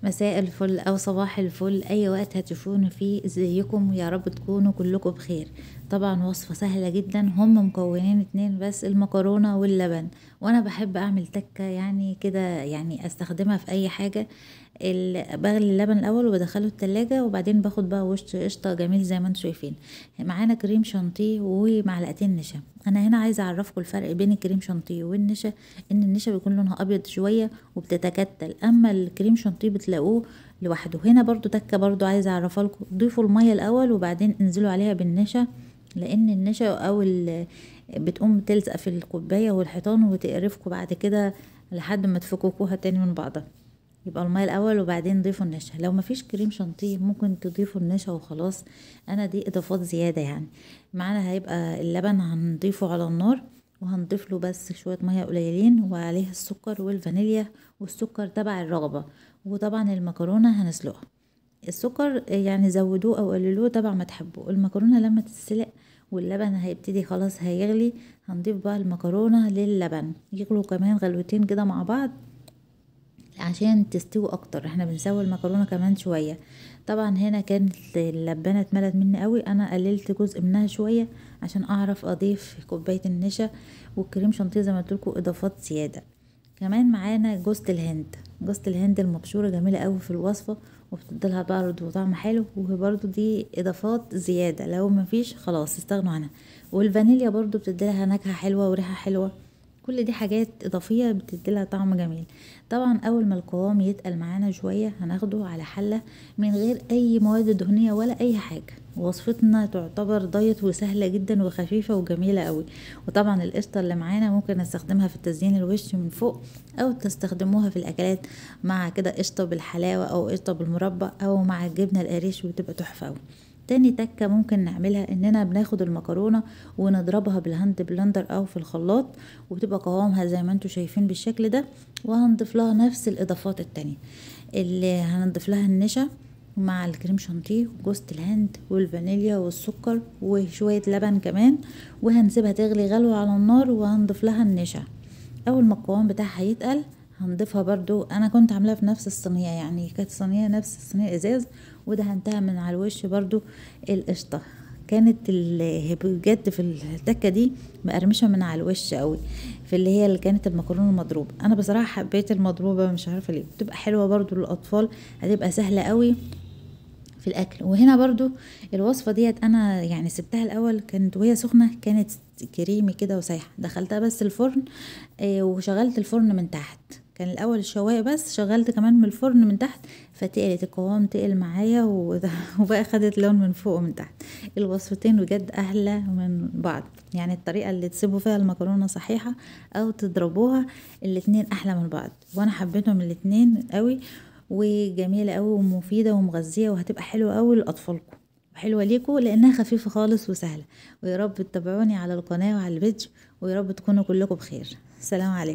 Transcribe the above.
مساء الفل او صباح الفل، اي وقت هتشوفوني فيه. ازيكم؟ يا رب تكونوا كلكم بخير. طبعا وصفة سهلة جدا، هم مكونين اتنين بس، المكرونة واللبن. وانا بحب اعمل تكة يعني كده، يعني استخدمها في اي حاجة. بغلي اللبن الاول وبدخله التلاجة، وبعدين باخد بقى وش قشطة جميل زي ما انتم شايفين. معانا كريم شانتيه ومعلقتين نشا. انا هنا عايزة اعرفكم الفرق بين الكريم شانتيه والنشا. ان النشا بيكون لونها ابيض شوية وبتتكتل، اما الكريم شانتيه بتلاقوه لوحده. هنا برضو تكة، برضو عايزة اعرفها لكم، ضيفوا المية الاول وبعدين انزلوا عليها بالنشا، لان النشا بتقوم تلزق في الكوباية والحيطان وتقرفكم بعد كده لحد ما تفككوها تاني من بعضها. يبقى المية الاول وبعدين ضيفوا النشا. لو مفيش كريم شانتيه ممكن تضيفوا النشا وخلاص. انا دي اضافات زيادة يعني. معانا هيبقى اللبن هنضيفه على النار، وهنضيف له بس شوية مية قليلين، وعليها السكر والفانيليا، والسكر تبع الرغبة. وطبعا المكرونة هنسلقها. السكر يعني زودوه او قللوه تبع ما تحبوا. المكرونة لما تتسلق واللبن هيبتدي خلاص هيغلي، هنضيف بقى المكرونة للبن يغلوا كمان غلوتين كده مع بعض عشان تستوي اكتر. احنا بنسوي المكرونه كمان شويه. طبعا هنا كانت اللبانه اتملت مني قوي، انا قللت جزء منها شويه عشان اعرف اضيف كوبايه النشا والكريم شانتيه زي ما قلت لكم اضافات زياده. كمان معانا جوزة الهند. جوزة الهند المبشوره جميله قوي في الوصفه، وبتديلها برضه طعم حلو، وبرضه دي اضافات زياده، لو مفيش خلاص استغنوا عنها. والفانيليا برضه بتديلها نكهه حلوه وريحه حلوه. كل دي حاجات اضافيه بتديلها طعم جميل. طبعا اول ما القوام يتقل معانا شويه هناخده على حله من غير اي مواد دهنيه ولا اي حاجه. وصفتنا تعتبر دايت وسهله جدا وخفيفه وجميله قوي. وطبعا القشطه اللي معانا ممكن نستخدمها في تزيين الوش من فوق، او تستخدموها في الاكلات مع كده قشطه بالحلاوه او قشطه بالمربى او مع الجبنه القريش، وبتبقى تحفه قوي. تاني تكة ممكن نعملها اننا بناخد المكرونة ونضربها بالهاند بلندر او في الخلاط، وبتبقى قوامها زي ما انتوا شايفين بالشكل ده. وهنضيف لها نفس الاضافات التانية اللي هنضيف لها النشا مع الكريم شانتيه وجوز الهند والفانيليا والسكر وشوية لبن كمان، وهنسيبها تغلي غلوة على النار، وهنضيف لها النشا. اول ما القوام بتاعها يتقل هنضيفها برضو. انا كنت عاملاها في نفس الصينيه، يعني كانت صينيه نفس الصينيه ازاز، ودهنتها من على الوش برضو القشطه. كانت بجد في التكه دي مقرمشه من على الوش قوي، في اللي هي اللي كانت المكرونه المضروبه. انا بصراحه حبيت المضروبه، مش عارفه ليه، بتبقى حلوه برضو للاطفال، هتبقى سهله قوي في الاكل. وهنا برضو الوصفه ديت انا يعني سبتها الاول، كانت وهي سخنه كانت كريمي كده وسايحه، دخلتها بس الفرن. وشغلت الفرن من تحت. كان الاول الشوايه بس، شغلت كمان من الفرن من تحت، فتقلت القوام تقل معايا وبقى خدت لون من فوق ومن تحت. الوصفتين بجد احلى من بعض، يعني الطريقه اللي تسيبوا فيها المكرونه صحيحه او تضربوها، الاتنين احلى من بعض. وانا حبيتهم الاتنين قوي، وجميله قوي ومفيده ومغذيه، وهتبقى حلوه قوي لاطفالكم وحلوه ليكم لانها خفيفه خالص وسهله. ويا رب تتابعوني على القناه وعلى البيج، ويا رب تكونوا كلكم بخير. سلام عليكم.